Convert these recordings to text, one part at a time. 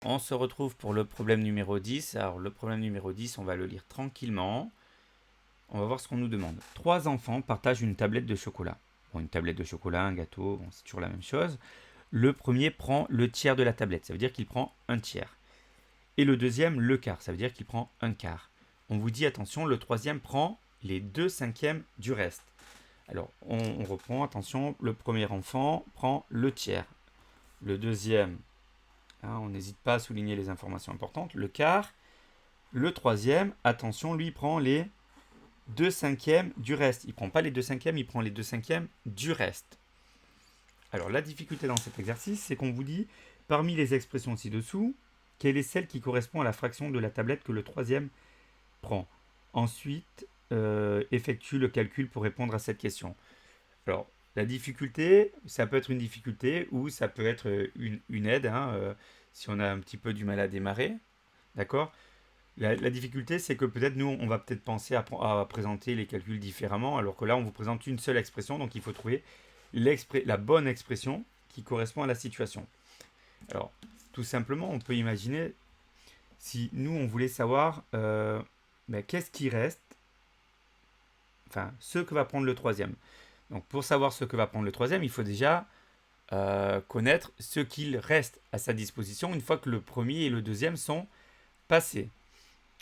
On se retrouve pour le problème numéro 10. Alors le problème numéro 10, on va le lire tranquillement. On va voir ce qu'on nous demande. 3 enfants partagent une tablette de chocolat. Bon, une tablette de chocolat, un gâteau, bon, c'est toujours la même chose. Le premier prend le tiers de la tablette, ça veut dire qu'il prend un tiers. Et le deuxième, le quart, ça veut dire qu'il prend un quart. On vous dit, attention, le troisième prend les 2/5 du reste. Alors, on reprend, attention, le premier enfant prend le tiers. Le deuxième, hein, on n'hésite pas à souligner les informations importantes, le quart. Le troisième, attention, lui prend les 2/5 du reste. Il ne prend pas les 2/5, il prend les 2/5 du reste. Alors, la difficulté dans cet exercice, c'est qu'on vous dit, parmi les expressions ci-dessous, quelle est celle qui correspond à la fraction de la tablette que le troisième prend. Ensuite, effectue le calcul pour répondre à cette question. Alors, la difficulté, ça peut être une difficulté ou ça peut être une aide, hein, si on a un petit peu du mal à démarrer. D'accord. La difficulté, c'est que peut-être nous, on va peut-être penser à présenter les calculs différemment, alors que là, on vous présente une seule expression, donc il faut trouver la bonne expression qui correspond à la situation. Alors, tout simplement, on peut imaginer, si nous, on voulait savoir qu'est-ce qui reste, enfin, ce que va prendre le troisième. Donc, pour savoir ce que va prendre le troisième, il faut déjà connaître ce qu'il reste à sa disposition une fois que le premier et le deuxième sont passés.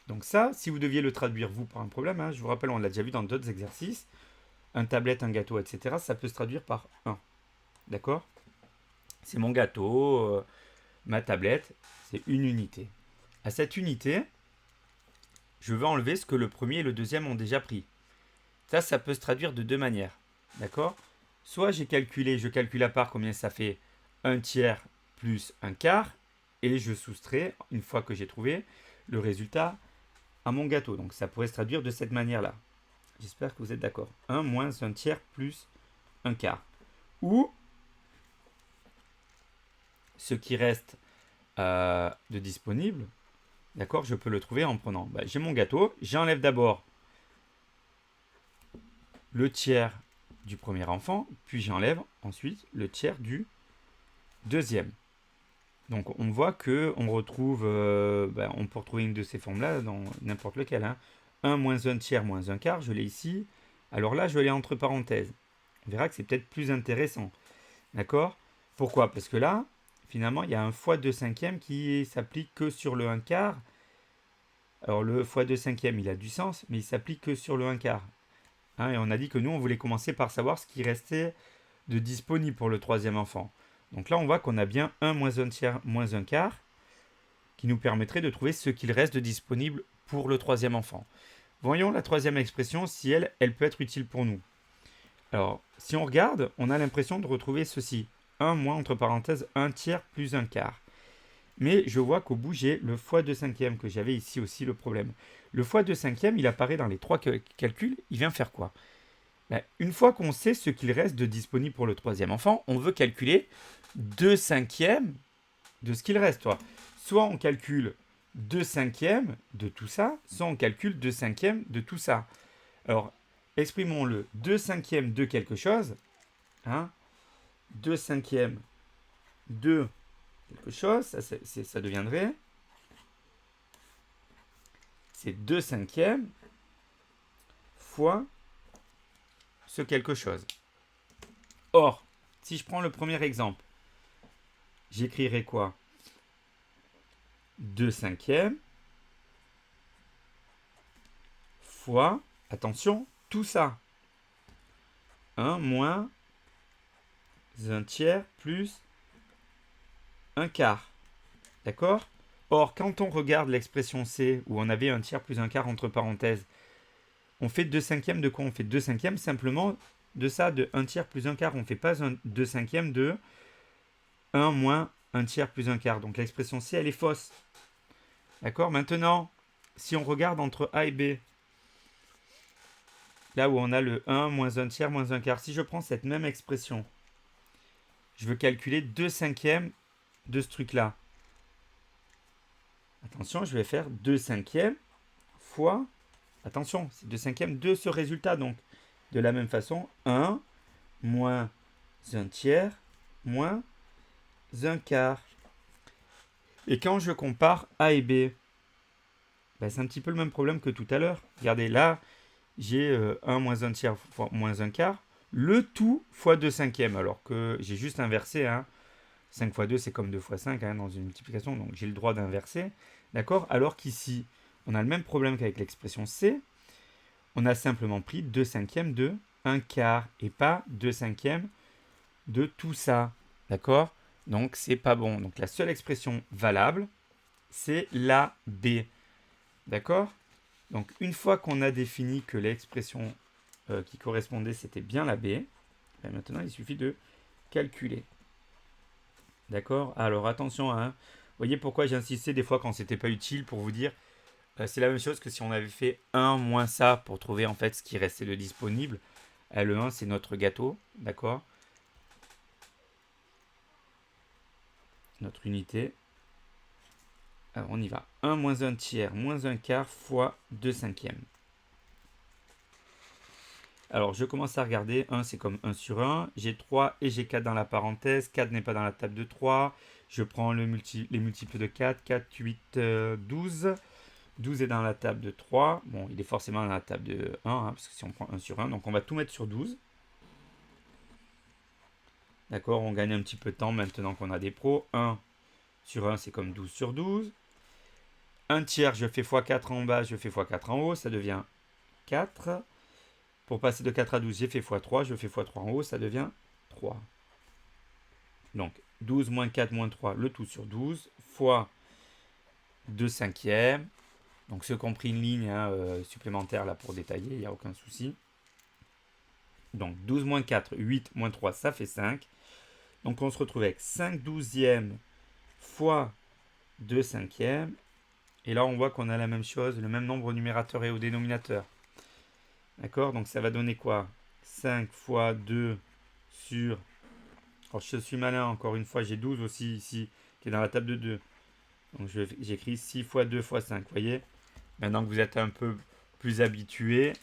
Donc ça, si vous deviez le traduire vous par un problème, hein, je vous rappelle, on l'a déjà vu dans d'autres exercices, un tablette, un gâteau, etc., ça peut se traduire par 1. D'accord. C'est mon gâteau, ma tablette, c'est une unité. À cette unité, je veux enlever ce que le premier et le deuxième ont déjà pris. Ça peut se traduire de deux manières. D'accord. Soit je calcule à part combien ça fait un tiers plus un quart, et je soustrais, une fois que j'ai trouvé, le résultat à mon gâteau. Donc ça pourrait se traduire de cette manière-là. J'espère que vous êtes d'accord. 1 moins un tiers plus un quart. Ou ce qui reste de disponible, d'accord, je peux le trouver en prenant. J'ai mon gâteau, j'enlève d'abord le tiers du premier enfant, puis j'enlève ensuite le tiers du deuxième. Donc on voit que on retrouve, on peut retrouver une de ces formes-là dans n'importe lequel. 1 moins un tiers moins un quart, je l'ai ici. Alors là, je l'ai entre parenthèses. On verra que c'est peut-être plus intéressant. D'accord. Pourquoi? Parce que là, finalement, il y a un fois 2/5 qui s'applique que sur le 1 quart. Alors le fois 2/5, il a du sens, mais il s'applique que sur le 1 quart. Et on a dit que nous, on voulait commencer par savoir ce qui restait de disponible pour le troisième enfant. Donc là, on voit qu'on a bien 1 moins un tiers moins un quart, qui nous permettrait de trouver ce qu'il reste de disponible pour le troisième enfant. Voyons la troisième expression, si elle peut être utile pour nous. Alors, si on regarde, on a l'impression de retrouver ceci. 1 moins, entre parenthèses, 1 tiers plus un quart. Mais je vois qu'au bout, j'ai le fois 2/5 que j'avais ici aussi le problème. Le fois 2/5, il apparaît dans les trois calculs. Il vient faire quoi? Une fois qu'on sait ce qu'il reste de disponible pour le troisième enfant, on veut calculer 2/5 de ce qu'il reste. Soit on calcule 2/5 de tout ça, soit on calcule 2/5 de tout ça. Alors, exprimons-le. 2/5 de quelque chose. 2/5 de quelque chose, ça deviendrait, c'est 2/5 fois ce quelque chose. Or, si je prends le premier exemple, j'écrirai quoi? 2/5 fois, attention, tout ça. 1 moins un tiers plus un quart. D'accord? Or, quand on regarde l'expression C, où on avait un tiers plus un quart entre parenthèses, on fait 2/5 de quoi? On fait 2/5 simplement de ça, de 1 tiers plus un quart. On ne fait pas un 2/5 de 1 moins un tiers plus un quart. Donc l'expression C, elle est fausse. D'accord? Maintenant, si on regarde entre A et B, là où on a le 1 moins un tiers moins un quart, si je prends cette même expression, je veux calculer 2/5 de ce truc-là. Attention, je vais faire 2/5 fois, attention, c'est 2/5 de ce résultat. Donc, de la même façon, 1 moins un tiers moins un quart. Et quand je compare A et B, ben, c'est un petit peu le même problème que tout à l'heure. Regardez, là, j'ai 1 moins 1 tiers fois moins 1 quart, le tout fois 2 cinquièmes, alors que j'ai juste inversé. Hein. 5 fois 2, c'est comme 2 fois 5 hein, dans une multiplication, donc j'ai le droit d'inverser. D'accord. Alors qu'ici, on a le même problème qu'avec l'expression C. On a simplement pris 2 cinquièmes de 1 quart et pas 2 cinquièmes de tout ça. D'accord. Donc, c'est pas bon. Donc, la seule expression valable, c'est la B. D'accord. Donc, une fois qu'on a défini que l'expression qui correspondait, c'était bien la B, ben maintenant, il suffit de calculer. D'accord. Alors, attention, hein. Vous voyez pourquoi j'insistais des fois quand c'était pas utile pour vous dire c'est la même chose que si on avait fait 1 moins ça pour trouver en fait ce qui restait de disponible. Le 1, c'est notre gâteau. D'accord. Notre unité. Alors, on y va. 1 moins 1 tiers moins 1 quart fois 2 cinquièmes. Alors, je commence à regarder. 1, c'est comme 1 sur 1. J'ai 3 et j'ai 4 dans la parenthèse. 4 n'est pas dans la table de 3. Je prends les multiples de 4. 4, 8, 12. 12 est dans la table de 3. Bon, il est forcément dans la table de 1, hein, parce que si on prend 1 sur 1, donc on va tout mettre sur 12. D'accord, on gagne un petit peu de temps maintenant qu'on a des pros. 1 sur 1, c'est comme 12 sur 12. 1 tiers, je fais x4 en bas, je fais x4 en haut, ça devient 4. Pour passer de 4 à 12, j'ai fait x3, je fais x3 en haut, ça devient 3. Donc 12 moins 4 moins 3, le tout sur 12, fois 2 cinquièmes. Donc ceux qui ont pris une ligne hein, supplémentaire là pour détailler, il n'y a aucun souci. Donc 12 moins 4, 8 moins 3, ça fait 5. Donc on se retrouve avec 5 douzièmes fois 2 cinquièmes. Et là on voit qu'on a la même chose, le même nombre au numérateur et au dénominateur. D'accord. Donc ça va donner quoi? 5 fois 2 sur... Alors je suis malin encore une fois, j'ai 12 aussi ici, qui est dans la table de 2. Donc j'écris 6 fois 2 fois 5, vous voyez. Maintenant que vous êtes un peu plus habitué,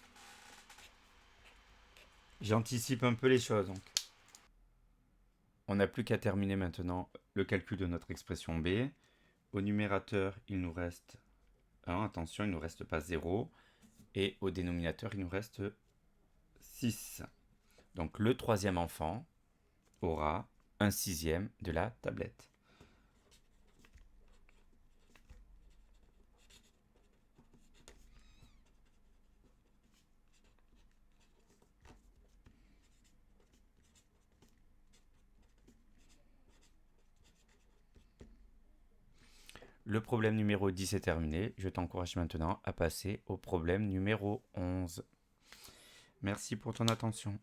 j'anticipe un peu les choses. Donc. On n'a plus qu'à terminer maintenant le calcul de notre expression B. Au numérateur, il nous reste 1. Attention, il ne nous reste pas 0. Et au dénominateur, il nous reste 6. Donc le troisième enfant aura un sixième de la tablette. Le problème numéro 10 est terminé. Je t'encourage maintenant à passer au problème numéro 11. Merci pour ton attention.